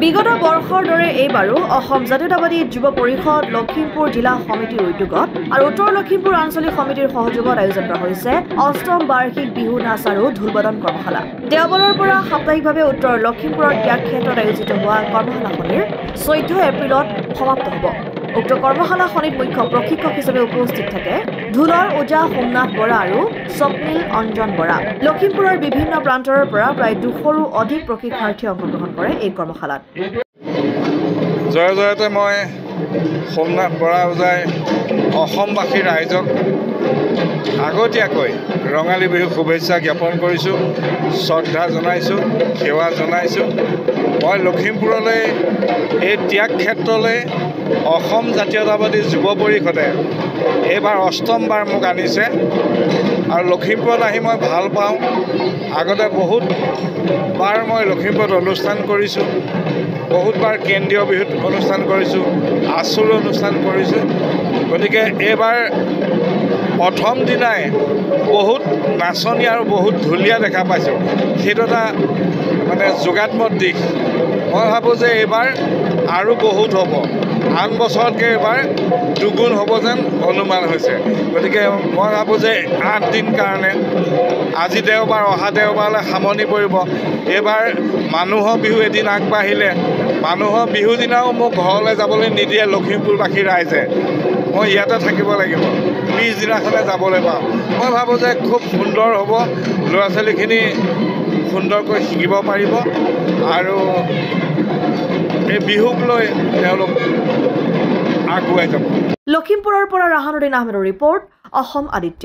বিগত বৰ্ষৰ দৰে এইবাৰো অসম জাতীয়তাবাদী যুৱ পৰিষদ লখিমপুৰ জিলা সমিতিৰ উদ্যোগত আৰু উত্তৰ লখিমপুৰ আঞ্চলিক সমিতিৰ সহযোগত আয়োজন কৰা হৈছে অষ্টম বাৰ্ষিক বিহু নাচ আৰু ঢোলবাদন কৰ্মশালা। দেওবাৰৰ পৰা সাপ্তাহিকভাৱে উত্তৰ লখিমপুৰৰ ত্যাগ ক্ষেত্ৰত আয়োজিত হোৱা কৰ্মশালাখনিৰ 14 এপ্ৰিলত সমাপ্ত হ'ব। উক্ত কৰ্মশালাখনিত মুখ্য প্ৰশিক্ষক হিচাপে উপস্থিত থাকে ঢোলৰ ওজা সোমনাথ বৰা আৰু স্বপ্নীল অঞ্জন বৰা। লখিমপুৰৰ বিভিন্ন প্ৰান্তৰ পৰা প্ৰায় 200ৰো অধিক প্ৰশিক্ষাৰ্থীয়ে অংশগ্ৰহণ কৰে এই কৰ্মশালাত। জয় জয়তে মই সোমনাথ বৰা ওজাই অসমবাসী ৰাইজক আগতীয়াকৈ ৰঙালী বিহু শুভেচ্ছা জ্ঞাপন কৰিছোঁ, শ্ৰদ্ধা জনাইছোঁ, সেৱা জনাইছোঁ। মই লখিমপুৰলৈ এই ত্যাগ ক্ষেত্ৰলৈ অসম জাতীয়তাবাদী যুৱ পৰিষদে এইবাৰ অষ্টমবাৰ মোক আনিছে আৰু লখিমপুৰত আহি মই ভাল পাওঁ। আগতে বহুতবাৰ মই লখিমপুৰত অনুষ্ঠান কৰিছোঁ, বহুতবাৰ কেন্দ্ৰীয় বিহুত অনুষ্ঠান কৰিছোঁ, আছুৰ অনুষ্ঠান কৰিছোঁ। গতিকে এইবাৰ প্ৰথম দিনাই বহুত নাচনি আৰু বহুত ঢুলীয়া দেখা পাইছোঁ। সেইটো এটা যোগাত্মক দিশ। মই ভাবোঁ যে এইবাৰ আৰু বহুত হ'ব, আন বছৰতকৈ এইবাৰ দুগুণ হ'ব যেন অনুমান হৈছে। গতিকে মই ভাবোঁ যে 8 দিন কাৰণে আজি দেওবাৰ, অহা দেওবাৰলৈ সামৰণি পৰিব। এইবাৰ মানুহৰ বিহু এদিন আগবাঢ়িলে, মানুহৰ বিহু দিনাও মোক ঘৰলৈ যাবলৈ নিদিয়ে লখিমপুৰবাসী ৰাইজে। মই ইয়াতে থাকিব লাগিব, পিছদিনাখনে যাবলৈ পাওঁ। মই ভাবোঁ যে খুব সুন্দৰ হ'ব, ল'ৰা ছোৱালীখিনি সুন্দৰকৈ শিকিব পাৰিব আৰু এই বিহুক লৈ তেওঁলোক আগুৱাই যাব। লখিমপুৰৰ পৰা ৰাহানুদ্দিন আহমেদৰ ৰিপৰ্ট, অসম আদিত্য।